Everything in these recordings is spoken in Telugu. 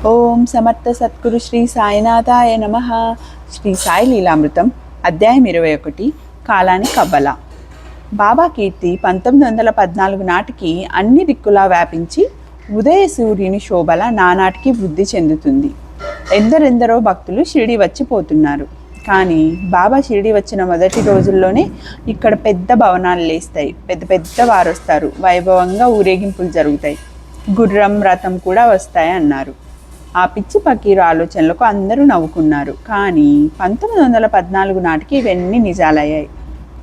ఓం సమర్థ సద్గురు శ్రీ సాయినాథాయ నమః. శ్రీ సాయి లీలామృతం అధ్యాయం 21 కాలాని కవ్వల. బాబా కీర్తి 1914 నాటికి అన్ని దిక్కులా వ్యాపించి ఉదయ సూర్యుని శోభల నానాటికి వృద్ధి చెందుతుంది. ఎందరెందరో భక్తులు షిరిడి వచ్చిపోతున్నారు. కానీ బాబా షిరిడి వచ్చిన మొదటి రోజుల్లోనే ఇక్కడ పెద్ద భవనాలు లేస్తాయి, పెద్ద పెద్ద వారు వస్తారు, వైభవంగా ఊరేగింపులు జరుగుతాయి, గుర్రం రథం కూడా వస్తాయి అన్నారు. ఆ పిచ్చి పకీరు ఆలోచనలకు అందరూ నవ్వుకున్నారు. కానీ 1914 నాటికి ఇవన్నీ నిజాలయ్యాయి.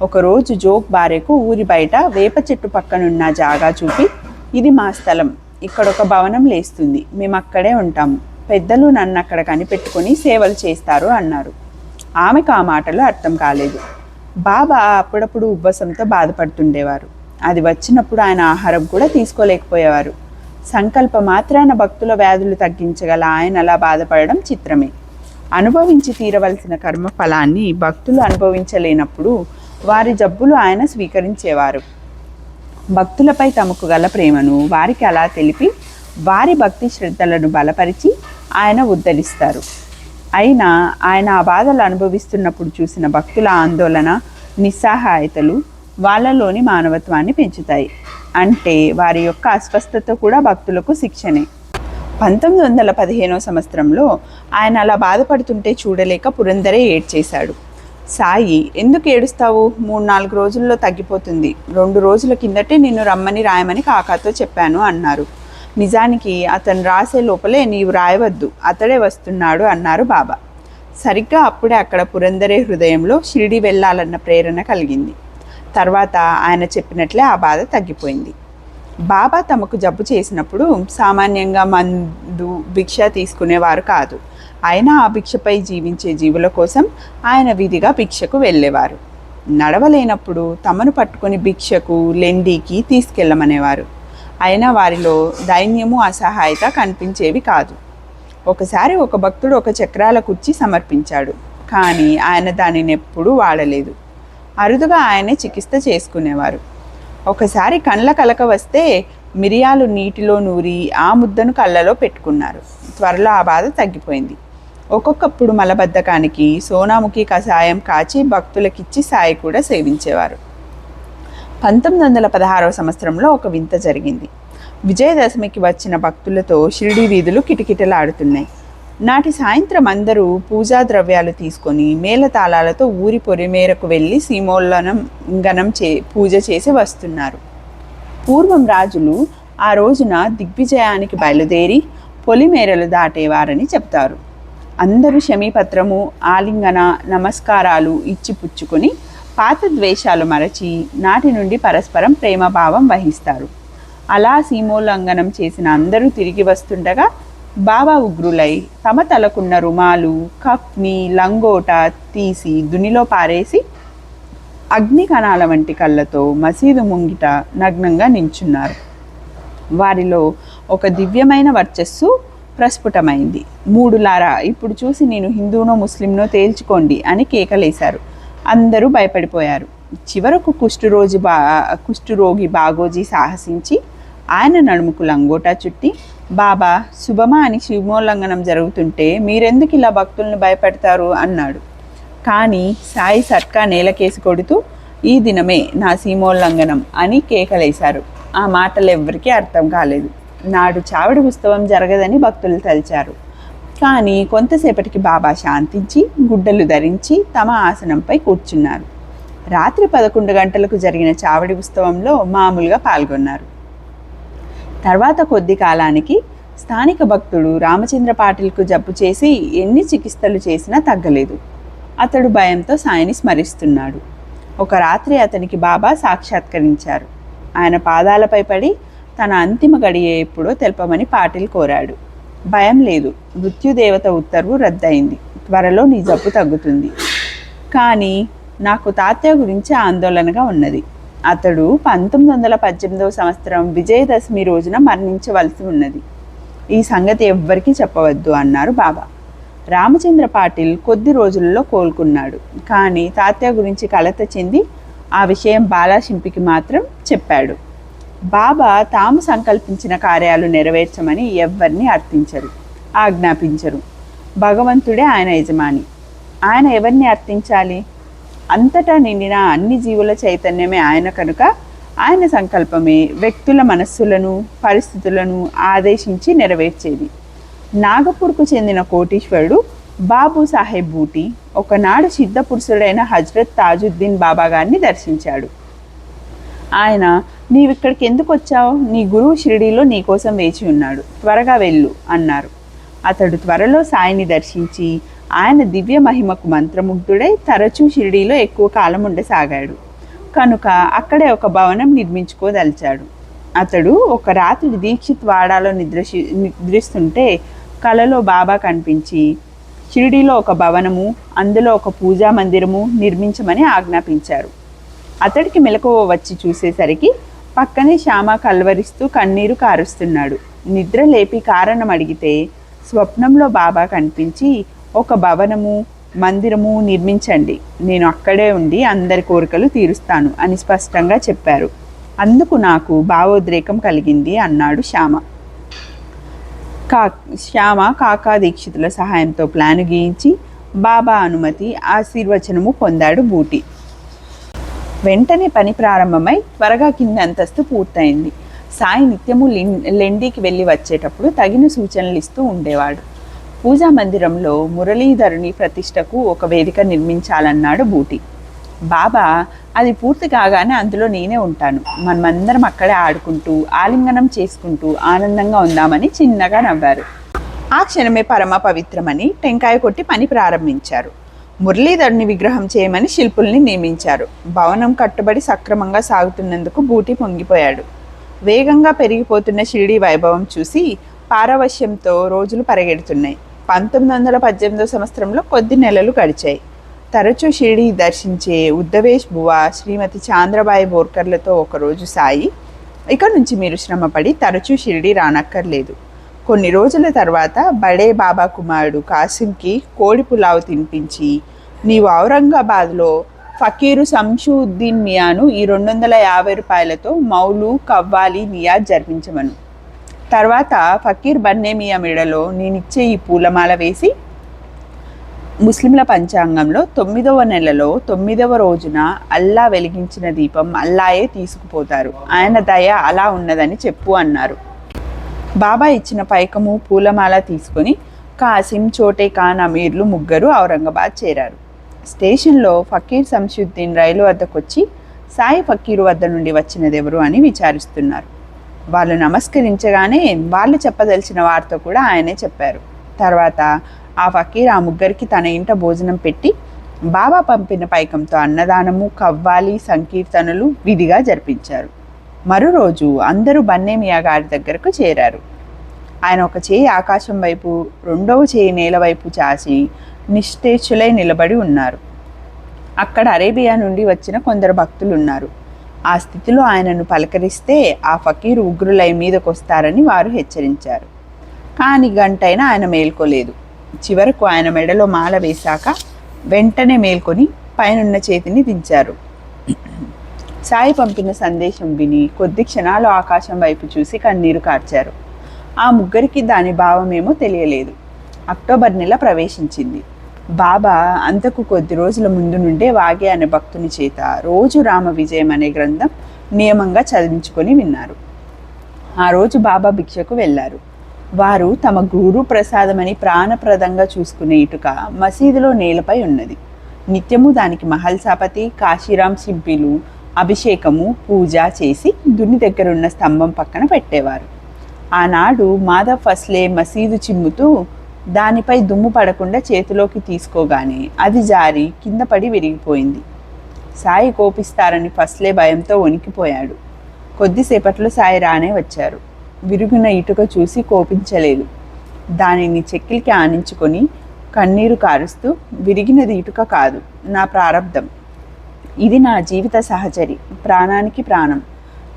ఒకరోజు జోక్ భార్యకు ఊరి బయట వేప చెట్టు పక్కనున్న జాగా చూపి, ఇది మా స్థలం, ఇక్కడ ఒక భవనం లేస్తుంది, మేము అక్కడే ఉంటాము, పెద్దలు నన్ను అక్కడ కనిపెట్టుకొని సేవలు చేస్తారు అన్నారు. ఆమెకు ఆ మాటలు అర్థం కాలేదు. బాబా అప్పుడప్పుడు ఉబ్బసంతో బాధపడుతుండేవారు. అది వచ్చినప్పుడు ఆయన ఆహారం కూడా తీసుకోలేకపోయేవారు. సంకల్ప మాత్రాన భక్తుల వ్యాధులు తగ్గించగల ఆయన అలా బాధపడడం చిత్రమే. అనుభవించి తీరవలసిన కర్మ ఫలాన్ని భక్తులు అనుభవించలేనప్పుడు వారి జబ్బులు ఆయన స్వీకరించేవారు. భక్తులపై తమకు గల ప్రేమను వారికి అలా తెలిపి వారి భక్తి శ్రద్ధలను బలపరిచి ఆయన ఉద్ధరిస్తారు. అయినా ఆయన ఆ బాధలు అనుభవిస్తున్నప్పుడు చూసిన భక్తుల ఆందోళన, నిస్సహాయతలు వాళ్ళలోని మానవత్వాన్ని పెంచుతాయి. అంటే వారి యొక్క అస్వస్థత కూడా భక్తులకు శిక్షణే. 1915 సంవత్సరంలో ఆయన అలా బాధపడుతుంటే చూడలేక పురందరే ఏడ్చేశాడు. సాయి, ఎందుకు ఏడుస్తావు? 3-4 రోజుల్లో తగ్గిపోతుంది. 2 రోజుల కిందటే నిన్ను రమ్మని రాయమని కాకాతో చెప్పాను అన్నారు. నిజానికి అతను రాసే లోపలే నీవు రాయవద్దు, అతడే వస్తున్నాడు అన్నారు బాబా. సరిగ్గా అప్పుడే అక్కడ పురందరే హృదయంలో షిరిడి వెళ్ళాలన్న ప్రేరణ కలిగింది. తర్వాత ఆయన చెప్పినట్లే ఆ బాధ తగ్గిపోయింది. బాబా తమకు జబ్బు చేసినప్పుడు సామాన్యంగా మందు భిక్ష తీసుకునేవారు కాదు. అయినా ఆ భిక్షపై జీవించే జీవుల కోసం ఆయన విధిగా భిక్షకు వెళ్ళేవారు. నడవలేనప్పుడు తమను పట్టుకొని భిక్షకు, లెండికి తీసుకెళ్ళమనేవారు. అయినా వారిలో దైన్యము, అసహాయత కనిపించేవి కాదు. ఒకసారి ఒక భక్తుడు ఒక చక్రాల కుర్చీ సమర్పించాడు. కానీ ఆయన దానిని ఎప్పుడూ వాడలేదు. అరుదుగా ఆయనే చికిత్స చేసుకునేవారు. ఒకసారి కండ్ల కలక వస్తే మిరియాలు నీటిలో నూరి ఆ ముద్దను కళ్ళలో పెట్టుకున్నారు. త్వరలో ఆ బాధ తగ్గిపోయింది. ఒక్కొక్కప్పుడు మలబద్ధకానికి సోనాముఖి కషాయం కాచి భక్తులకిచ్చి సాయి కూడా సేవించేవారు. 1916 సంవత్సరంలో ఒక వింత జరిగింది. విజయదశమికి వచ్చిన భక్తులతో షిరిడి వీధులు కిటకిటలాడుతున్నాయి. నాటి సాయంత్రం అందరూ పూజా ద్రవ్యాలు తీసుకొని మేళతాళాలతో ఊరి పొరిమేరకు వెళ్ళి సీమోల్లంఘనం పూజ చేసి వస్తున్నారు. పూర్వం రాజులు ఆ రోజున దిగ్విజయానికి బయలుదేరి పొలిమేరలు దాటేవారని చెప్తారు. అందరూ శమీపత్రము, ఆలింగన, నమస్కారాలు ఇచ్చి పుచ్చుకొని పాత ద్వేషాలు మరచి నాటి నుండి పరస్పరం ప్రేమభావం వహిస్తారు. అలా సీమోల్లంఘనం చేసిన అందరూ తిరిగి వస్తుండగా బాబా ఉగ్రులై తమ తలకున్న రుమాలు, కప్ని, లంగోట తీసి దునిలో పారేసి అగ్ని కణాల వంటి కళ్ళతో మసీదు ముంగిట నగ్నంగా నించున్నారు. వారిలో ఒక దివ్యమైన వర్చస్సు ప్రస్ఫుటమైంది. మూడులారా, ఇప్పుడు చూసి నేను హిందూనో ముస్లింనో తేల్చుకోండి అని కేకలేశారు. అందరూ భయపడిపోయారు. చివరకు కుష్ఠరోగి బాగోజీ సాహసించి ఆయన నడుముకు లంగోటా చుట్టి, బాబా శుభమా అని సీమోల్లంఘనం జరుగుతుంటే మీరెందుకు ఇలా భక్తులను భయపెడతారు అన్నాడు. కానీ సాయి సర్కా నేలకేసి కొడుతూ, ఈ దినమే నా సీమోల్లంఘనం అని కేకలేశారు. ఆ మాటలు ఎవ్వరికీ అర్థం కాలేదు. నాడు చావడి ఉత్సవం జరగదని భక్తులు తలిచారు. కానీ కొంతసేపటికి బాబా శాంతించి గుడ్డలు ధరించి తమ ఆసనంపై కూర్చున్నారు. రాత్రి 11 గంటలకు జరిగిన చావడి ఉత్సవంలో మామూలుగా పాల్గొన్నారు. తర్వాత కొద్ది కాలానికి స్థానిక భక్తుడు రామచంద్ర పాటిల్కు జబ్బు చేసి ఎన్ని చికిత్సలు చేసినా తగ్గలేదు. అతడు భయంతో సాయిని స్మరిస్తున్నాడు. ఒక రాత్రి అతనికి బాబా సాక్షాత్కరించారు. ఆయన పాదాలపై పడి తన అంతిమ గడియ ఎప్పుడో తెలపమని పాటిల్ కోరాడు. భయం లేదు, మృత్యుదేవత ఉత్తర్వు రద్దయింది, త్వరలో నీ జబ్బు తగ్గుతుంది. కానీ నాకు తాతయ్య గురించి ఆందోళనగా ఉన్నది. అతడు 1918 సంవత్సరం విజయదశమి రోజున మరణించవలసి ఉన్నది. ఈ సంగతి ఎవ్వరికీ చెప్పవద్దు అన్నారు బాబా. రామచంద్ర పాటిల్ కొద్ది రోజుల్లో కోలుకున్నాడు. కానీ తాతయ్య గురించి కలత చెంది ఆ విషయం బాలాశింపికి మాత్రం చెప్పాడు. బాబా తాము సంకల్పించిన కార్యాలు నెరవేర్చమని ఎవ్వరిని అర్థించరు. ఆజ్ఞాపించరు. భగవంతుడే ఆయన యజమాని. ఆయన ఎవరిని అర్థించాలి? అంతటా నిండిన అన్ని జీవుల చైతన్యమే ఆయన కనుక ఆయన సంకల్పమే వ్యక్తుల మనస్సులను, పరిస్థితులను ఆదేశించి నెరవేర్చేది. నాగపూర్కు చెందిన కోటీశ్వరుడు బాబు సాహెబ్ బూటీ ఒకనాడు సిద్ధపురుషుడైన హజ్రత్ తాజుద్దీన్ బాబా గారిని దర్శించాడు. ఆయన, నీవిక్కడికి ఎందుకు వచ్చావు? నీ గురువు షిరిడీలో నీకోసం వేచి ఉన్నాడు, త్వరగా వెళ్ళు అన్నారు. అతడు త్వరలో సాయిని దర్శించి ఆయన దివ్య మహిమకు మంత్రముగ్ధుడై తరచూ షిరిడీలో ఎక్కువ కాలం ఉండసాగాడు. కనుక అక్కడే ఒక భవనం నిర్మించుకోదలిచాడు. అతడు ఒక రాత్రి దీక్షిత్ వాడాలో నిద్రిస్తుంటే కలలో బాబా కనిపించి షిరిడీలో ఒక భవనము, అందులో ఒక పూజా మందిరము నిర్మించమని ఆజ్ఞాపించారు. అతడికి మెలకువ వచ్చి చూసేసరికి పక్కనే శ్యామ కల్వరిస్తూ కన్నీరు కారుస్తున్నాడు. నిద్ర లేపి కారణం అడిగితే స్వప్నంలో బాబా కనిపించి, ఒక భవనము, మందిరము నిర్మించండి, నేను అక్కడే ఉండి అందరి కోరికలు తీరుస్తాను అని స్పష్టంగా చెప్పారు. అందుకు నాకు భావోద్రేకం కలిగింది అన్నాడు శ్యామ కాకా దీక్షితుల సహాయంతో ప్లాను గీయించి బాబా అనుమతి ఆశీర్వచనము పొందాడు బూటీ. వెంటనే పని ప్రారంభమై త్వరగా కింది అంతస్తు పూర్తయింది. సాయి నిత్యము లెండికి వెళ్ళి వచ్చేటప్పుడు తగిన సూచనలు ఇస్తూ ఉండేవాడు. పూజా మందిరంలో మురళీధరుని ప్రతిష్టకు ఒక వేదిక నిర్మించాలన్నాడు బూటీ. బాబా, అది పూర్తి కాగానే అందులో నేనే ఉంటాను, మనమందరం అక్కడే ఆడుకుంటూ ఆలింగనం చేసుకుంటూ ఆనందంగా ఉందామని చిన్నగా నవ్వారు. ఆ క్షణమే పరమ పవిత్రమని టెంకాయ కొట్టి పని ప్రారంభించారు. మురళీధరుని విగ్రహం చేయమని శిల్పుల్ని నియమించారు. భవనం కట్టుబడి సక్రమంగా సాగుతున్నందుకు బూటీ పొంగిపోయాడు. వేగంగా పెరిగిపోతున్న షిరిడీ వైభవం చూసి పారవశ్యంతో రోజులు పరిగెడుతున్నాయి. 1918 సంవత్సరంలో కొద్ది నెలలు గడిచాయి. తరచూ షిరిడీ దర్శించే ఉద్దవేష్ బువా, శ్రీమతి చాంద్రబాయి బోర్కర్లతో ఒకరోజు సాయి, ఇక నుంచి మీరు శ్రమపడి తరచూ షిరిడీ రానక్కర్లేదు. కొన్ని రోజుల తర్వాత బడే బాబా కుమారుడు కాసింకి కోడి పులావు తినిపించి, నీవు ఔరంగాబాద్లో ఫకీరు శంషుద్దీన్ మియాను ఈ 250 రూపాయలతో మౌలు కవ్వాలి నియాజ్ జరిపించమను. తర్వాత ఫకీర్ బన్నే మియా మెడలో నేనిచ్చే ఈ పూలమాల వేసి ముస్లింల పంచాంగంలో 9వ నెలలో 9వ రోజున అల్లా వెలిగించిన దీపం అల్లాయే తీసుకుపోతారు, ఆయన దయ అలా ఉన్నదని చెప్పు అన్నారు. బాబా ఇచ్చిన పైకము పూలమాల తీసుకొని కాసిం, చోటే ఖాన్ అమీర్లు ముగ్గురు ఔరంగాబాద్ చేరారు. స్టేషన్లో ఫకీర్ శంషుద్దీన్ రైలు వద్దకు వచ్చి సాయి ఫకీరు వద్ద నుండి వచ్చినదెవరు అని విచారిస్తున్నారు. వాళ్ళు నమస్కరించగానే వాళ్ళు చెప్పదలిచిన వార్త కూడా ఆయనే చెప్పారు. తర్వాత ఆ ఫకీర్ ఆ ముగ్గురికి తన ఇంట భోజనం పెట్టి బాబా పంపిన పైకంతో అన్నదానము, కవ్వాలి, సంకీర్తనలు విధిగా జరిపించారు. మరో రోజు అందరూ బన్నేమియా గారి దగ్గరకు చేరారు. ఆయన ఒక చేయి ఆకాశం వైపు, రెండవ చేయి నేల వైపు చాచి నిశ్చేష్టులై నిలబడి ఉన్నారు. అక్కడ అరేబియా నుండి వచ్చిన కొందరు భక్తులు ఉన్నారు. ఆ స్థితిలో ఆయనను పలకరిస్తే ఆ ఫకీరు ఉగ్రులై మీదకొస్తారని వారు హెచ్చరించారు. కానీ గంటైనా ఆయన మేల్కోలేదు. చివరకు ఆయన మెడలో మాల వేశాక వెంటనే మేల్కొని పైనున్న చేతిని దించారు. సాయి పంపిన సందేశం విని కొద్ది క్షణాలు ఆకాశం వైపు చూసి కన్నీరు కార్చారు. ఆ ముగ్గురికి దాని భావమేమో తెలియలేదు. అక్టోబర్ నెల ప్రవేశించింది. బాబా అంతకు కొద్ది రోజుల ముందు నుండే వాగే అనే భక్తుని చేత రోజు రామ విజయం అనే గ్రంథం నియమంగా చదివించుకొని విన్నారు. ఆ రోజు బాబా భిక్షకు వెళ్ళారు. వారు తమ గురు ప్రసాదమని ప్రాణప్రదంగా చూసుకునే ఇటుక మసీదులో నేలపై ఉన్నది. నిత్యము దానికి మహల్సాపతి, కాశీరాం శింపీలు అభిషేకము, పూజ చేసి దుని దగ్గరున్న స్తంభం పక్కన పెట్టేవారు. ఆనాడు మాధవ్ ఫస్లే మసీదు చిమ్ముతూ దానిపై దుమ్ము పడకుండా చేతిలోకి తీసుకోగానే అది జారి కింద పడి విరిగిపోయింది. సాయి కోపిస్తారని ఫస్లే భయంతో వణికిపోయాడు. కొద్దిసేపట్లో సాయి రానే వచ్చారు. విరిగిన ఇటుక చూసి కోపించలేదు. దానిని చెక్కిలికి ఆనించుకొని కన్నీరు కారుస్తూ, విరిగినది ఇటుక కాదు, నా ప్రారబ్ధం. ఇది నా జీవిత సహచరి, ప్రాణానికి ప్రాణం.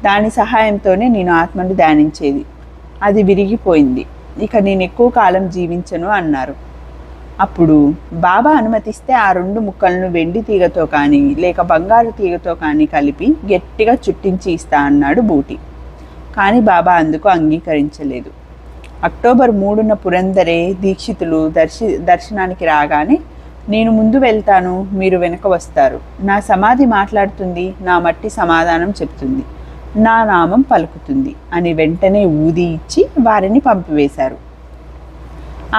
దాని సహాయంతోనే నేను ఆత్మను ధ్యానించేది. అది విరిగిపోయింది, ఇక నేను ఎక్కువ కాలం జీవించను అన్నారు. అప్పుడు బాబా అనుమతిస్తే ఆ 2 ముక్కలను వెండి తీగతో కానీ లేక బంగారు తీగతో కానీ కలిపి గట్టిగా చుట్టించి ఇస్తా అన్నాడు బూటీ. కానీ బాబా అందుకు అంగీకరించలేదు. అక్టోబర్ 3న పురందరే దీక్షితులు దర్శనానికి రాగానే, నేను ముందు వెళ్తాను, మీరు వెనక వస్తారు, నా సమాధి మాట్లాడుతుంది, నా మట్టి సమాధానం చెప్తుంది, నా నామం పలుకుతుంది అని వెంటనే ఊది ఇచ్చి వారిని పంపివేశారు.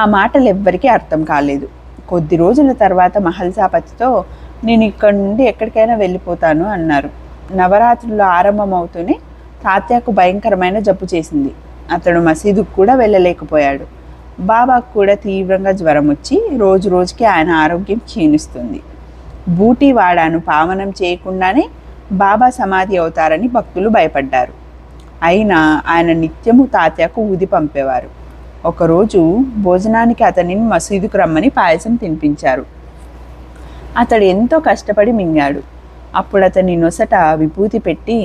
ఆ మాటలు ఎవ్వరికీ అర్థం కాలేదు. కొద్ది రోజుల తర్వాత మహల్సాపతితో, నేను ఇక్కడి నుండి ఎక్కడికైనా వెళ్ళిపోతాను అన్నారు. నవరాత్రులు ఆరంభమవుతూనే తాత్యాకు భయంకరమైన జబ్బు చేసింది. అతడు మసీదుకు కూడా వెళ్ళలేకపోయాడు. బాబాకు కూడా తీవ్రంగా జ్వరం వచ్చి రోజు రోజుకి ఆయన ఆరోగ్యం క్షీణిస్తుంది. బూటీ వాడాను పావనం చేయకుండానే బాబా సమాధి అవుతారని భక్తులు భయపడ్డారు. అయినా ఆయన నిత్యము తాత్యాకు ఊది పంపేవారు. ఒకరోజు భోజనానికి అతనిని మసీదుకు రమ్మని పాయసం తినిపించారు. అతడు ఎంతో కష్టపడి మింగాడు. అప్పుడు అతని నొసట విభూతి పెట్టి,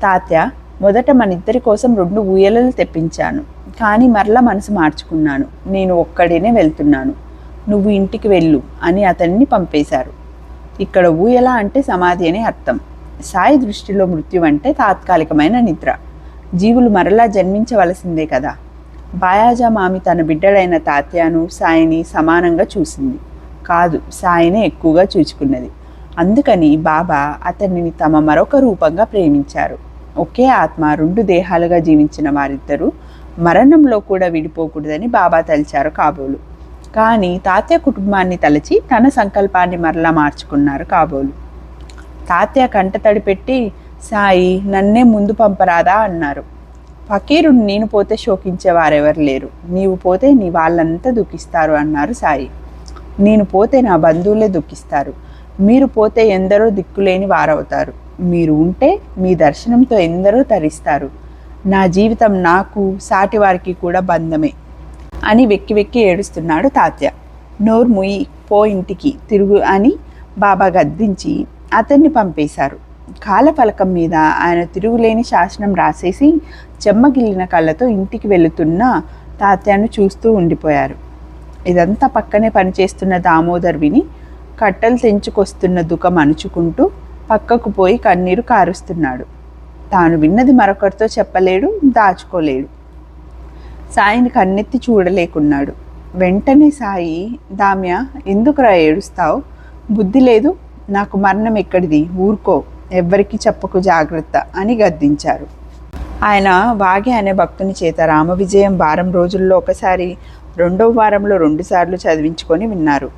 తాత్య, మొదట మనిద్దరి కోసం 2 ఊయలలు తెప్పించాను, కానీ మరలా మనసు మార్చుకున్నాను, నేను ఒక్కడేనే వెళ్తున్నాను, నువ్వు ఇంటికి వెళ్ళు అని అతన్ని పంపేశారు. ఇక్కడ ఊయల అంటే సమాధి అని అర్థం. సాయి దృష్టిలో మృత్యు అంటే తాత్కాలికమైన నిద్ర. జీవులు మరలా జన్మించవలసిందే కదా. బాయాజా మామి తన బిడ్డడైన తాత్యాను సాయిని సమానంగా చూసింది కాదు, సాయినే ఎక్కువగా చూచుకున్నది. అందుకని బాబా అతనిని తమ మరొక రూపంగా ప్రేమించారు. ఒకే ఆత్మ 2 దేహాలుగా జీవించిన వారిద్దరూ మరణంలో కూడా విడిపోకూడదని బాబా తలిచారు కాబోలు. కానీ తాత్య కుటుంబాన్ని తలచి తన సంకల్పాన్ని మరలా మార్చుకున్నారు కాబోలు. తాత్య కంటతడి పెట్టి, సాయి, నన్నే ముందు పంపరాదా అన్నారు. ఫకీరుని నేను పోతే శోకించేవారెవరు లేరు, నీవు పోతే నీ వాళ్ళంతా దుఃఖిస్తారు అన్నారు సాయి. నేను పోతే నా బంధువులే దుఃఖిస్తారు, మీరు పోతే ఎందరో దిక్కులేని వారవుతారు, మీరు ఉంటే మీ దర్శనంతో ఎందరో తరిస్తారు, నా జీవితం నాకు సాటి వారికి కూడా బంధమే అని వెక్కి వెక్కి ఏడుస్తున్నాడు తాత్య. నోరు ముయి, పో ఇంటికి తిరుగు అని బాబా గద్దించి అతన్ని పంపేశారు. కాలఫలకం మీద ఆయన తిరుగులేని శాసనం రాసేసి చెమ్మగిల్లిన కళ్ళతో ఇంటికి వెళుతున్న తాత్యాను చూస్తూ ఉండిపోయారు. ఇదంతా పక్కనే పనిచేస్తున్న దామోదర్ విని కట్టలు తెంచుకొస్తున్న దుఃఖం అణుచుకుంటూ పక్కకు పోయి కన్నీరు కారుస్తున్నాడు. తాను విన్నది మరొకరితో చెప్పలేడు, దాచుకోలేడు. సాయిని కన్నెత్తి చూడలేకున్నాడు. వెంటనే సాయి, దామ్య, ఎందుకురా ఏడుస్తావు, బుద్ధి లేదు, నాకు మరణం ఎక్కడిది, ఊరుకో, ఎవ్వరికి చెప్పకు, జాగ్రత్త అని గద్దించారు. ఆయన వాగే అనే భక్తుని చేత రామ విజయం వారం రోజుల్లో ఒకసారి, 2వ వారంలో 2 సార్లు చదివించుకొని విన్నారు.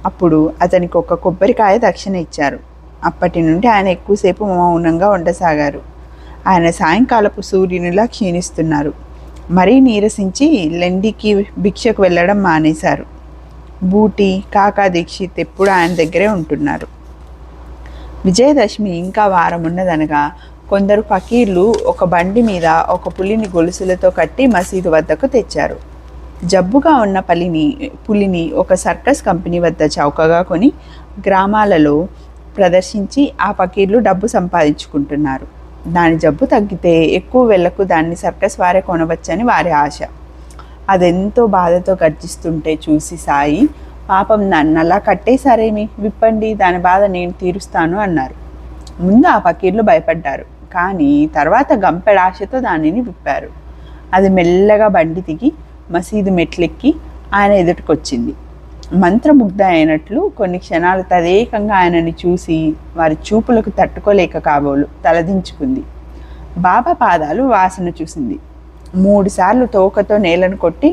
అప్పుడు అతనికి ఒక కొబ్బరికాయ దక్షిణ ఇచ్చారు. అప్పటి నుండి ఆయన ఎక్కువసేపు మౌనంగా ఉండసాగారు. ఆయన సాయంకాలపు సూర్యునిలా క్షీణిస్తున్నారు. మరీ నీరసించి లెండికి భిక్షకు వెళ్ళడం మానేశారు. బూటి, కాకా దీక్షిత్ ఎప్పుడు ఆయన దగ్గరే ఉంటున్నారు. విజయదశమి ఇంకా వారం ఉన్నదనగా కొందరు ఫకీర్లు ఒక బండి మీద ఒక పులిని గొలుసులతో కట్టి మసీదు వద్దకు తెచ్చారు. జబ్బుగా ఉన్న పులిని ఒక సర్కస్ కంపెనీ వద్ద చౌకగా కొని గ్రామాలలో ప్రదర్శించి ఆ ఫకీర్లు డబ్బు సంపాదించుకుంటున్నారు. దాని జబ్బు తగ్గితే ఎక్కువ వేళ్లకు దాన్ని సర్కస్ వారే కొనవచ్చని వారి ఆశ. అదెంతో బాధతో గర్జిస్తుంటే చూసి సాయి, పాపం నన్ను అలా కట్టేశారేమి, విప్పండి, దాని బాధ నేను తీరుస్తాను అన్నారు. ముందు ఆ ఫకీర్లు భయపడ్డారు, కానీ తర్వాత గంపెడాశతో దానిని విప్పారు. అది మెల్లగా బండి దిగి మసీదు మెట్లెక్కి ఆయన ఎదుటికొచ్చింది. మంత్రముగ్ధ అయినట్లు కొన్ని క్షణాలు తదేకంగా ఆయనని చూసి వారి చూపులకు తట్టుకోలేక కాబోలు తలదించుకుంది. బాబా పాదాలు వాసన చూసింది. 3 సార్లు తోకతో నేలను కొట్టి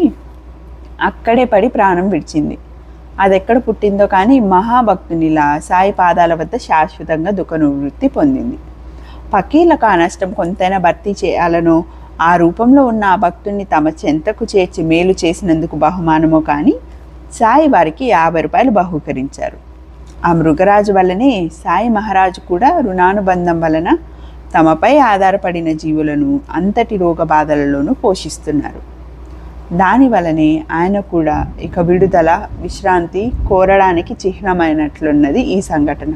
అక్కడే పడి ప్రాణం విడిచింది. అదెక్కడ పుట్టిందో కానీ మహాభక్తునిలా సాయి పాదాల వద్ద శాశ్వతంగా దుఃఖ నివృత్తి పొందింది. ఫకీర్లకు ఆ నష్టం కొంతైనా భర్తీ చేయాలనో, ఆ రూపంలో ఉన్న ఆ భక్తుని తమ చెంతకు చేర్చి మేలు చేసినందుకు బహుమానమో కానీ సాయి వారికి 50 రూపాయలు బహూకరించారు. ఆ మృగరాజు వల్లనే సాయి మహారాజు కూడా రుణానుబంధం వలన తమపై ఆధారపడిన జీవులను అంతటి రోగ బాధలలోనూ పోషిస్తున్నారు. దానివలనే ఆయన కూడా ఇక విడుదల, విశ్రాంతి కోరడానికి చిహ్నమైనట్లున్నది ఈ సంఘటన.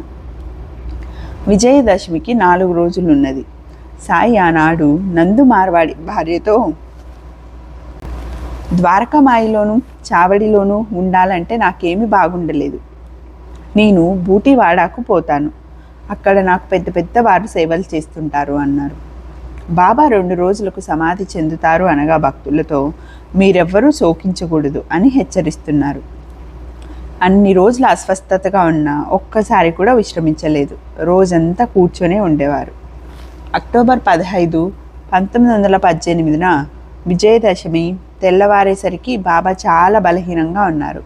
విజయదశమికి 4 రోజులున్నది. సాయి ఆనాడు నందు మార్వాడి భార్యతో ద్వారకామాయిలోనూ చావడిలోనూ ఉండాలంటే నాకేమీ బాగుండలేదు. నేను బూటివాడాకు పోతాను, అక్కడ నాకు పెద్ద పెద్ద వారు సేవలు చేస్తుంటారు అన్నారు. బాబా 2 రోజులకు సమాధి చెందుతారు అనగా భక్తులతో మీరెవ్వరూ శోకించకూడదు అని హెచ్చరిస్తున్నారు. అన్ని రోజులు అస్వస్థతగా ఉన్నా ఒక్కసారి కూడా విశ్రమించలేదు. రోజంతా కూర్చొనే ఉండేవారు. అక్టోబర్ 15, 1918న విజయదశమి తెల్లవారేసరికి బాబా చాలా బలహీనంగా ఉన్నారు.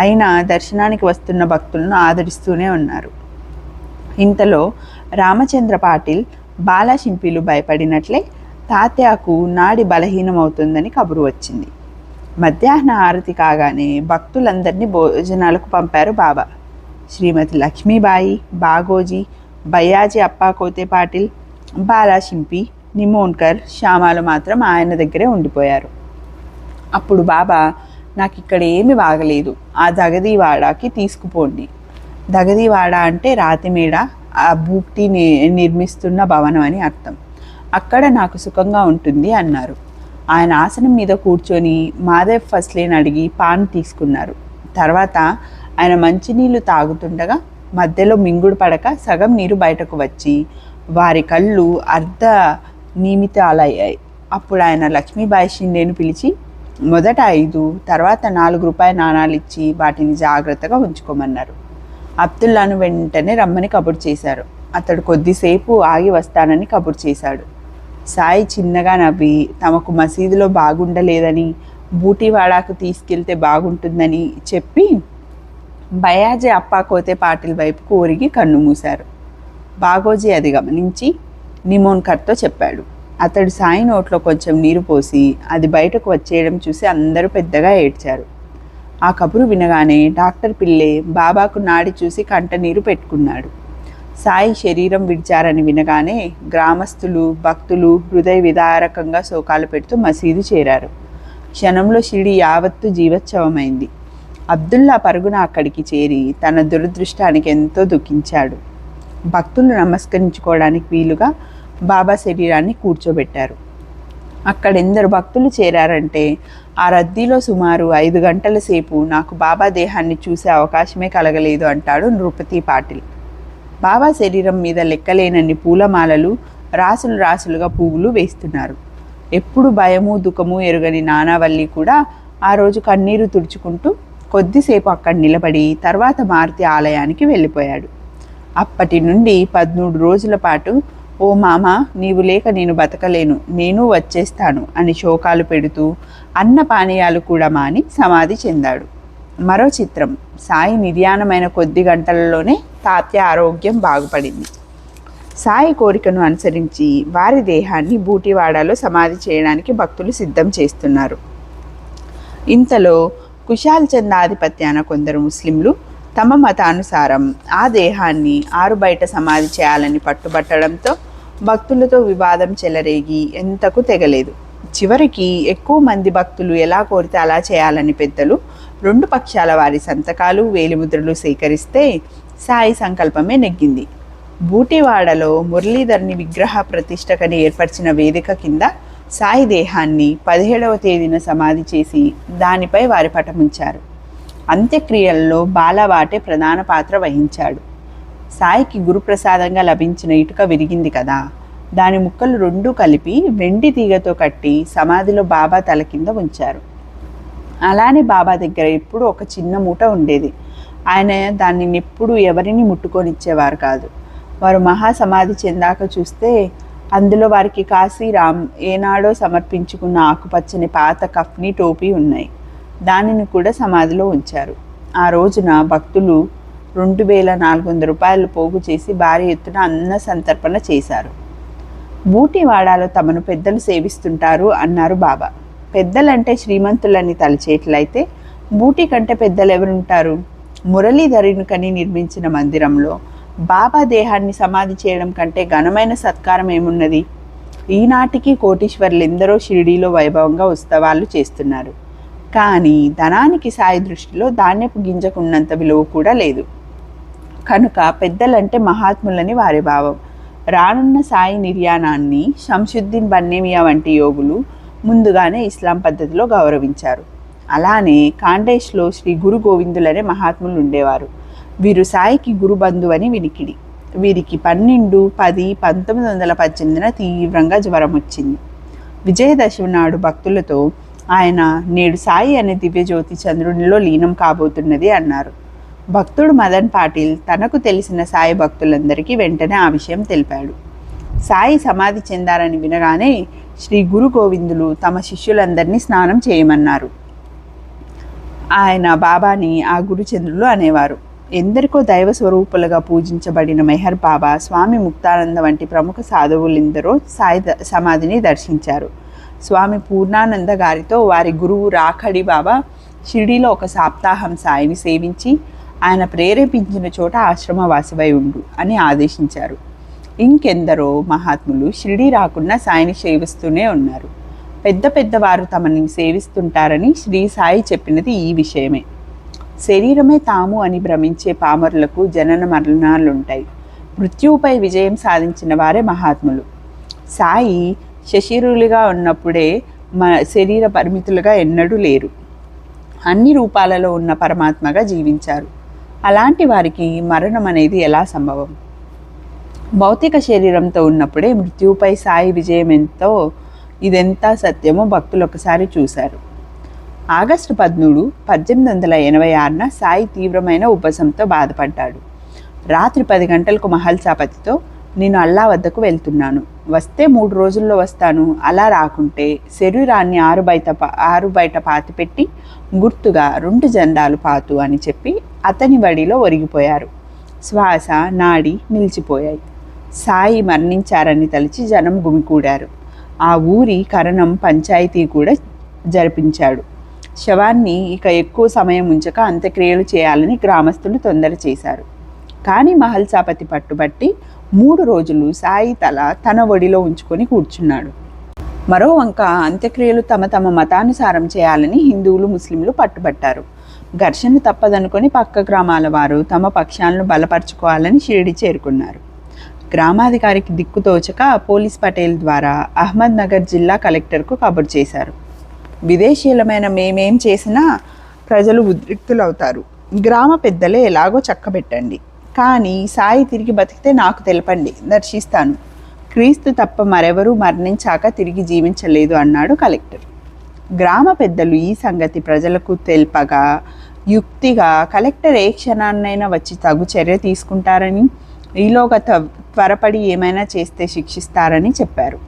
అయినా దర్శనానికి వస్తున్న భక్తులను ఆదరిస్తూనే ఉన్నారు. ఇంతలో రామచంద్ర పాటిల్ బాలశింపీలు భయపడినట్లే తాత్యాకు నాడి బలహీనమవుతుందని కబురు వచ్చింది. మధ్యాహ్న హారతి కాగానే భక్తులందరినీ భోజనాలకు పంపారు బాబా. శ్రీమతి లక్ష్మీబాయి, బాగోజీ, బయ్యాజీ అప్పాకోతే పాటిల్, బాలాశింపి, నిమోన్కర్, శ్యామాలు మాత్రం ఆయన దగ్గరే ఉండిపోయారు. అప్పుడు బాబా, నాకు ఇక్కడ ఏమి బాగలేదు, ఆ దగదీవాడాకి తీసుకుపోండి. దగదీవాడ అంటే రాతిమేడ, ఆ భూక్తి నిర్మిస్తున్న భవనం అని అర్థం. అక్కడ నాకు సుఖంగా ఉంటుంది అన్నారు. ఆయన ఆసనం మీద కూర్చొని మాదేవ్ ఫస్లేని అడిగి పాన్ తీసుకున్నారు. తర్వాత ఆయన మంచినీళ్ళు తాగుతుండగా మధ్యలో మింగుడు పడక సగం నీరు బయటకు వచ్చి వారి కళ్ళు అర్ధ నిమితాలయ్యాయి. అప్పుడు ఆయన లక్ష్మీబాయి షిండేను పిలిచి మొదట 5, తర్వాత 4 రూపాయ నాణాలు ఇచ్చి వాటిని జాగ్రత్తగా ఉంచుకోమన్నారు. అబ్దుల్లాను వెంటనే రమ్మని కబురు చేశారు. అతడు కొద్దిసేపు ఆగి వస్తానని కబురు చేశాడు. సాయి చిన్నగా నవ్వి తమకు మసీదులో బాగుండలేదని బూటీవాడాకు తీసుకెళ్తే బాగుంటుందని చెప్పి బయాజీ అప్పాకోతే పాటిల్ వైపుకు ఒరిగి కన్ను మూశారు. బాగోజీ అది గమనించి నిమోన్కర్తో చెప్పాడు. అతడు సాయి నోట్లో కొంచెం నీరు పోసి అది బయటకు వచ్చేయడం చూసి అందరూ పెద్దగా ఏడ్చారు. ఆ కబురు వినగానే డాక్టర్ పిల్లే బాబాకు నాడి చూసి కంట నీరు పెట్టుకున్నాడు. సాయి శరీరం విడిచారని వినగానే గ్రామస్తులు, భక్తులు హృదయ విదారకంగా శోకాలు పెడుతూ మసీదు చేరారు. క్షణంలో షిరిడి యావత్తు జీవోత్సవమైంది. అబ్దుల్లా పరుగున అక్కడికి చేరి తన దురదృష్టానికి ఎంతో దుఃఖించాడు. భక్తులు నమస్కరించుకోవడానికి వీలుగా బాబా శరీరాన్ని కూర్చోబెట్టారు. అక్కడెందరు భక్తులు చేరారంటే ఆ రద్దీలో సుమారు 5 గంటల సేపు నాకు బాబా దేహాన్ని చూసే అవకాశమే కలగలేదు అంటాడు నృపతి పాటిల్. బాబా శరీరం మీద లెక్కలేనన్ని పూలమాలలు, రాసులు రాసులుగా పువ్వులు వేస్తున్నారు. ఎప్పుడు భయము దుఃఖము ఎరుగని నానావల్లి కూడా ఆ రోజు కన్నీరు తుడుచుకుంటూ కొద్దిసేపు అక్కడ నిలబడి తర్వాత మారుతి ఆలయానికి వెళ్ళిపోయాడు. అప్పటి నుండి 13 రోజుల పాటు ఓ మామ, నీవు లేక నేను బతకలేను, నేను వచ్చేస్తాను అని శోకాలు పెడుతూ అన్న పానీయాలు కూడా మాని సమాధి చెందాడు. మరో చిత్రం, సాయి నిర్యాణమైన కొద్ది గంటలలోనే తాత్య ఆరోగ్యం బాగుపడింది. సాయి కోరికను అనుసరించి వారి దేహాన్ని బూటివాడలో సమాధి చేయడానికి భక్తులు సిద్ధం చేస్తున్నారు. ఇంతలో కుశాల్ చంద్ ఆధిపత్యాన కొందరు ముస్లింలు తమ మతానుసారం ఆ దేహాన్ని ఆరుబయట సమాధి చేయాలని పట్టుబట్టడంతో భక్తులతో వివాదం చెలరేగి ఎంతకు తెగలేదు. చివరికి ఎక్కువ మంది భక్తులు ఎలా కోరితే అలా చేయాలని పెద్దలు 2 పక్షాల వారి సంతకాలు, వేలిముద్రలు సేకరిస్తే సాయి సంకల్పమే నెగ్గింది. బూటివాడలో మురళీధర్ని విగ్రహ ప్రతిష్టకని ఏర్పరిచిన వేదిక కింద సాయి దేహాన్ని 17వ తేదీన సమాధి చేసి దానిపై వారి పటముంచారు. అంత్యక్రియల్లో బాలవాటే ప్రధాన పాత్ర వహించాడు. సాయికి గురుప్రసాదంగా లభించిన ఇటుక విరిగింది కదా, దాని ముక్కలు 2 కలిపి వెండి తీగతో కట్టి సమాధిలో బాబా తల కింద ఉంచారు. అలానే బాబా దగ్గర ఎప్పుడు ఒక చిన్న మూట ఉండేది. ఆయన దాన్ని ఎప్పుడు ఎవరిని ముట్టుకొనిచ్చేవారు కాదు. వారు మహాసమాధి చెందాక చూస్తే అందులో వారికి కాశీరామ్ ఏనాడో సమర్పించుకున్న ఆకుపచ్చని పాత కఫ్నీ టోపీ ఉన్నాయి. దానిని కూడా సమాధిలో ఉంచారు. ఆ రోజున భక్తులు 2400 రూపాయలు పోగు చేసి భారీ ఎత్తున అన్న సంతర్పణ చేశారు. బూటివాడాలో తమను పెద్దలు సేవిస్తుంటారు అన్నారు బాబా. పెద్దలంటే శ్రీమంతులని తలచేట్లయితే బూటి కంటే పెద్దలు ఎవరుంటారు? మురళీధరునికని నిర్మించిన మందిరంలో బాబా దేహాన్ని సమాధి చేయడం కంటే ఘనమైన సత్కారం ఏమున్నది? ఈనాటికి కోటీశ్వర్లు ఎందరో షిరిడీలో వైభవంగా ఉత్సవాలు చేస్తున్నారు. కానీ ధనానికి సాయి దృష్టిలో ధాన్యపు గింజకున్నంత విలువ కూడా లేదు. కనుక పెద్దలంటే మహాత్ములని వారి భావం. రానున్న సాయి నిర్యాణాన్ని శంషుద్దీన్ బన్నేమియా వంటి యోగులు ముందుగానే ఇస్లాం పద్ధతిలో గౌరవించారు. అలానే కాండేష్లో శ్రీ గురు గోవిందులనే మహాత్ములు ఉండేవారు. వీరు సాయికి గురు బంధువని వినికిడి. వీరికి 12, 10, 1918 తీవ్రంగా జ్వరం వచ్చింది. విజయదశమి నాడు భక్తులతో ఆయన నేడు సాయి అనే దివ్యజ్యోతి చంద్రునిలో లీనం కాబోతున్నది అన్నారు. భక్తుడు మదన్ పాటిల్ తనకు తెలిసిన సాయి భక్తులందరికీ వెంటనే ఆ విషయం తెలిపాడు. సాయి సమాధి చెందారని వినగానే శ్రీ గురు గోవిందులు తమ శిష్యులందరినీ స్నానం చేయమన్నారు. ఆయన బాబాని ఆ గురుచంద్రులు అనేవారు. ఎందరికో దైవ స్వరూపులుగా పూజించబడిన మెహర్ బాబా, స్వామి ముక్తానంద వంటి ప్రముఖ సాధువులెందరో సాయి సమాధిని దర్శించారు. స్వామి పూర్ణానంద గారితో వారి గురువు రాఖడి బాబా షిరిడీలో ఒక సప్తాహం సాయిని సేవించి ఆయన ప్రేరేపించిన చోట ఆశ్రమవాసివై ఉండు అని ఆదేశించారు. ఇంకెందరో మహాత్ములు షిరిడీ రాకుండా సాయిని సేవిస్తూనే ఉన్నారు. పెద్ద పెద్దవారు తమని సేవిస్తుంటారని శ్రీ సాయి చెప్పినది ఈ విషయమే. శరీరమే తాము అని భ్రమించే పామరులకు జనన మరణాలుంటాయి. మృత్యువుపై విజయం సాధించిన వారే మహాత్ములు. సాయి శశిరులుగా ఉన్నప్పుడే శరీర పరిమితులుగా ఎన్నడూ లేరు. అన్ని రూపాలలో ఉన్న పరమాత్మగా జీవించారు. అలాంటి వారికి మరణం అనేది ఎలా సంభవం? భౌతిక శరీరంతో ఉన్నప్పుడే మృత్యువుపై సాయి విజయం ఇదెంత సత్యమో భక్తులు ఒకసారి చూశారు. ఆగస్టు 13, 1886 సాయి తీవ్రమైన ఉబ్బసంతో బాధపడ్డాడు. రాత్రి 10 గంటలకు మహల్సాపతితో, నేను అల్లా వద్దకు వెళ్తున్నాను, వస్తే 3 రోజుల్లో వస్తాను, అలా రాకుంటే శరీరాన్ని ఆరు బయట పాతిపెట్టి గుర్తుగా 2 జెండాలు పాతు అని చెప్పి అతని బడిలో ఒరిగిపోయారు. శ్వాస నాడి నిలిచిపోయాయి. సాయి మరణించారని తలిచి జనం గుమికూడారు. ఆ ఊరి కరణం పంచాయతీ కూడా జరిపించాడు. శవాన్ని ఇక ఎక్కువ సమయం ఉంచక అంత్యక్రియలు చేయాలని గ్రామస్తులు తొందర చేశారు. కానీ మహల్సాపతి పట్టుబట్టి 3 రోజులు సాయి తన ఒడిలో ఉంచుకొని కూర్చున్నాడు. మరో వంక అంత్యక్రియలు తమ మతానుసారం చేయాలని హిందువులు, ముస్లింలు పట్టుబట్టారు. ఘర్షణ తప్పదనుకొని పక్క గ్రామాల వారు తమ పక్షాలను బలపరుచుకోవాలని షిరిడి చేరుకున్నారు. గ్రామాధికారికి దిక్కుతోచక పోలీస్ పటేల్ ద్వారా అహ్మద్ నగర్ జిల్లా కలెక్టర్కు కబురు చేశారు. విదేశీయులమైన మేమేం చేసినా ప్రజలు ఉద్రిక్తులవుతారు. గ్రామ పెద్దలే ఎలాగో చక్కబెట్టండి, కానీ సాయి తిరిగి బతికితే నాకు తెలపండి, దర్శిస్తాను. క్రీస్తు తప్ప మరెవరూ మరణించాక తిరిగి జీవించలేదు అన్నాడు కలెక్టర్. గ్రామ పెద్దలు ఈ సంగతి ప్రజలకు తెల్పగా యుక్తిగా కలెక్టర్ ఏ క్షణాన్నైనా వచ్చి తగు చర్య తీసుకుంటారని, ఈలోగా త్వరపడి ఏమైనా చేస్తే శిక్షిస్తారని చెప్పారు.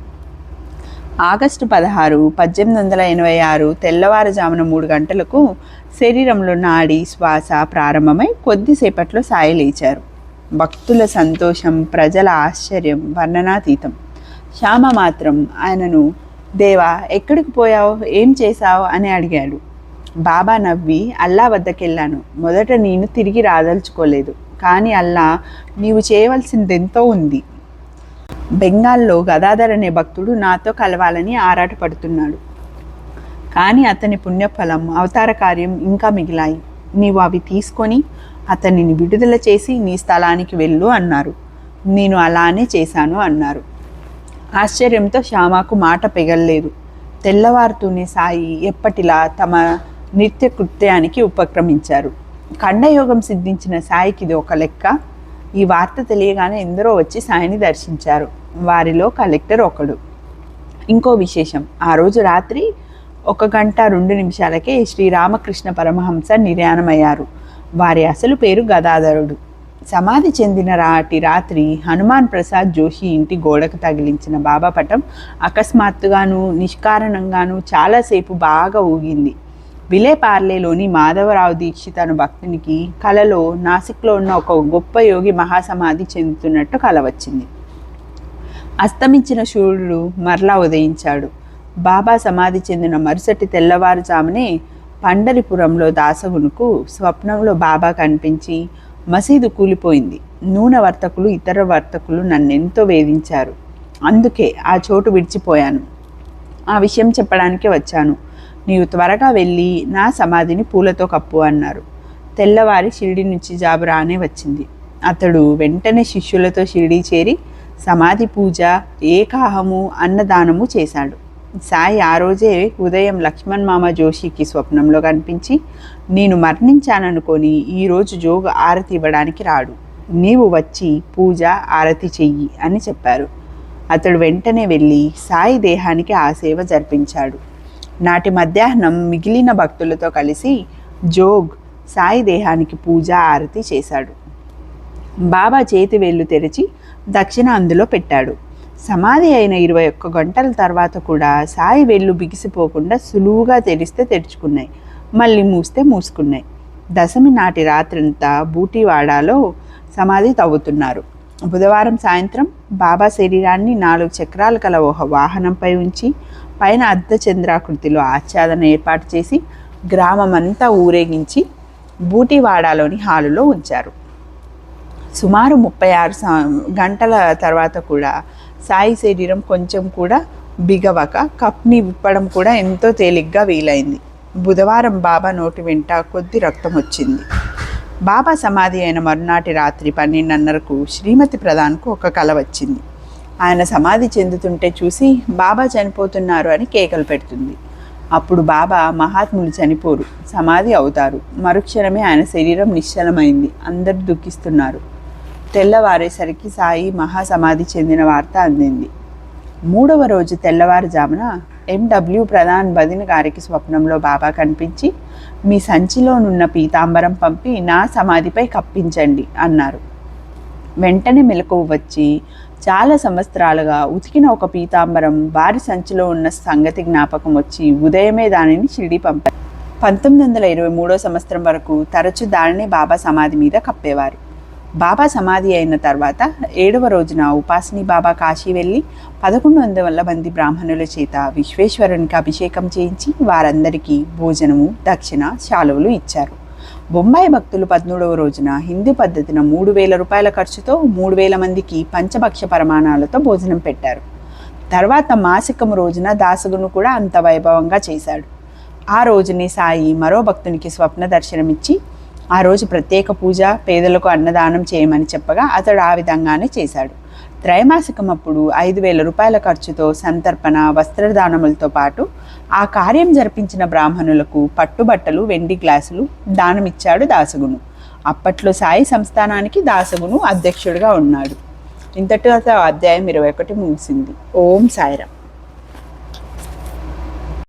ఆగస్టు 16, 1886 తెల్లవారుజామున 3 గంటలకు శరీరంలో నాడి శ్వాస ప్రారంభమై కొద్దిసేపట్లో సాయి లేచారు. భక్తుల సంతోషం, ప్రజల ఆశ్చర్యం వర్ణనాతీతం. శ్యామ మాత్రం ఆయనను, దేవా ఎక్కడికి పోయావు, ఏం చేశావు అని అడిగాడు. బాబా నవ్వి, అల్లా వద్దకెళ్ళాను. మొదట నేను తిరిగి రాదలుచుకోలేదు, కానీ అల్లా నీవు చేయవలసిందెంతో ఉంది. బెంగాల్లో గదాధర్ అనే భక్తుడు నాతో కలవాలని ఆరాటపడుతున్నాడు. కానీ అతని పుణ్యఫలం, అవతార కార్యం ఇంకా మిగిలాయి. నీవు అవి తీసుకొని అతనిని విడుదల చేసి నీ స్థలానికి వెళ్ళు అన్నారు. నేను అలానే చేశాను అన్నారు. ఆశ్చర్యంతో శ్యామకు మాట పెగల్లేదు. తెల్లవారుతూనే సాయి ఎప్పటిలా తమ నిత్య కృత్యానికి ఉపక్రమించారు. ఖండయోగం సిద్ధించిన సాయికి ఇది ఒక లెక్క. ఈ వార్త తెలియగానే ఎందరో వచ్చి సాయిని దర్శించారు. వారిలో కలెక్టర్ ఒకడు. ఇంకో విశేషం, ఆ రోజు రాత్రి 1 గంట 2 నిమిషాలకే శ్రీరామకృష్ణ పరమహంస నిర్యాణమయ్యారు. వారి అసలు పేరు గదాధరుడు. సమాధి చెందిన రాత్రి హనుమాన్ ప్రసాద్ జోషి ఇంటి గోడకు తగిలించిన బాబా పటం అకస్మాత్తుగాను నిష్కారణంగాను చాలాసేపు బాగా ఊగింది. విలేపార్లేలోని మాధవరావు దీక్షిత్ అను భక్తునికి కలలో నాసిక్లో ఉన్న ఒక గొప్ప యోగి మహాసమాధి చెందుతున్నట్టు కల వచ్చింది. అస్తమించిన సూర్యుడు మరలా ఉదయించాడు. బాబా సమాధి చెందిన మరుసటి తెల్లవారుజామునే పండరిపురంలో దాసగునుకు స్వప్నంలో బాబా కనిపించి, మసీదు కూలిపోయింది, నూనె వర్తకులు ఇతర వర్తకులు నన్నెంతో వేధించారు, అందుకే ఆ చోటు విడిచిపోయాను, ఆ విషయం చెప్పడానికే వచ్చాను, నీవు త్వరగా వెళ్ళి నా సమాధిని పూలతో కప్పు అన్నారు. తెల్లవారి షిరిడి నుంచి జాబు రానే వచ్చింది. అతడు వెంటనే శిష్యులతో షిరిడి చేరి సమాధి పూజ, ఏకాహము, అన్నదానము చేశాడు. సాయి ఆ రోజే ఉదయం లక్ష్మణ్ మామ జోషికి స్వప్నంలో కనిపించి, నేను మరణించాననుకొని ఈరోజు జోగు ఆరతి ఇవ్వడానికి రాడు, నీవు వచ్చి పూజ ఆరతి చెయ్యి అని చెప్పారు. అతడు వెంటనే వెళ్ళి సాయి దేహానికి ఆ సేవ జరిపించాడు. నాటి మధ్యాహ్నం మిగిలిన భక్తులతో కలిసి జోగ్ సాయి దేహానికి పూజ ఆరతి చేశాడు. బాబా చేతి వేళ్ళు తెరిచి దక్షిణ అందులో పెట్టాడు. సమాధి అయిన 21 గంటల తర్వాత కూడా సాయి వేళ్ళు బిగిసిపోకుండా సులువుగా తెరిస్తే తెరుచుకున్నాయి, మళ్ళీ మూస్తే మూసుకున్నాయి. దశమి నాటి రాత్రంతా బూటివాడాలో సమాధి తవ్వుతున్నారు. బుధవారం సాయంత్రం బాబా శరీరాన్ని 4 చక్రాలు కల ఒక వాహనంపై ఉంచి పైన అర్ధచంద్రాకృతిలో ఆచ్ఛాదన ఏర్పాటు చేసి గ్రామమంతా ఊరేగించి బూటివాడాలోని హాలులో ఉంచారు. సుమారు 36 గంటల తర్వాత కూడా సాయి శరీరం కొంచెం కూడా బిగవక కప్ని విప్పడం కూడా ఎంతో తేలిగ్గా వీలైంది. బుధవారం బాబా నోటి వెంట కొద్ది రక్తం వచ్చింది. బాబా సమాధి అయిన మరునాటి రాత్రి 12:30కు శ్రీమతి ప్రధాన్కు ఒక కల వచ్చింది. ఆయన సమాధి చెందుతుంటే చూసి బాబా చనిపోతున్నారు అని కేకలు పెడుతుంది. అప్పుడు బాబా మహాత్ములు చనిపోరు, సమాధి అవుతారు. మరుక్షణమే ఆయన శరీరం నిశ్చలమైంది. అందరూ దుఃఖిస్తున్నారు. తెల్లవారేసరికి సాయి మహాసమాధి చెందిన వార్త అందింది. 3వ రోజు తెల్లవారుజామున ఎండబ్ల్యూ ప్రధాన్ బదిన్ గారికి స్వప్నంలో బాబా కనిపించి, మీ సంచిలోనున్న పీతాంబరం పంపి నా సమాధిపై కప్పించండి అన్నారు. వెంటనే మెలకువ వచ్చి చాలా సంవత్సరాలుగా ఉతికిన ఒక పీతాంబరం వారి సంచిలో ఉన్న సంగతి జ్ఞాపకం వచ్చి ఉదయమే దానిని షిరిడి పంపారు. 1923 సంవత్సరం వరకు తరచు దానిని బాబా సమాధి మీద కప్పేవారు. బాబా సమాధి అయిన తర్వాత 7వ రోజున ఉపాసిని బాబా కాశీ వెళ్ళి 1100 మంది బ్రాహ్మణుల చేత విశ్వేశ్వరునికి అభిషేకం చేయించి వారందరికీ భోజనము, దక్షిణ, శాలువలు ఇచ్చారు. బొంబాయి భక్తులు 13వ రోజున హిందూ పద్ధతిన 3000 రూపాయల ఖర్చుతో 3000 మందికి పంచభక్ష పరమాణాలతో భోజనం పెట్టారు. తర్వాత మాసికం రోజున దాసగును కూడా అంత వైభవంగా చేశాడు. ఆ రోజునే సాయి మరో భక్తునికి స్వప్న దర్శనమిచ్చి ఆ రోజు ప్రత్యేక పూజ, పేదలకు అన్నదానం చేయమని చెప్పగా అతడు ఆ విధంగానే చేశాడు. త్రైమాసికం అప్పుడు 5000 రూపాయల ఖర్చుతో సంతర్పణ, వస్త్రదానములతో పాటు ఆ కార్యం జరిపించిన బ్రాహ్మణులకు పట్టుబట్టలు, వెండి గ్లాసులు దానమిచ్చాడు దాసగును. అప్పట్లో సాయి సంస్థానానికి దాసగును అధ్యక్షుడిగా ఉన్నాడు. ఇంతటితో అధ్యాయం 21 ముగిసింది. ఓం సాయిరామ్.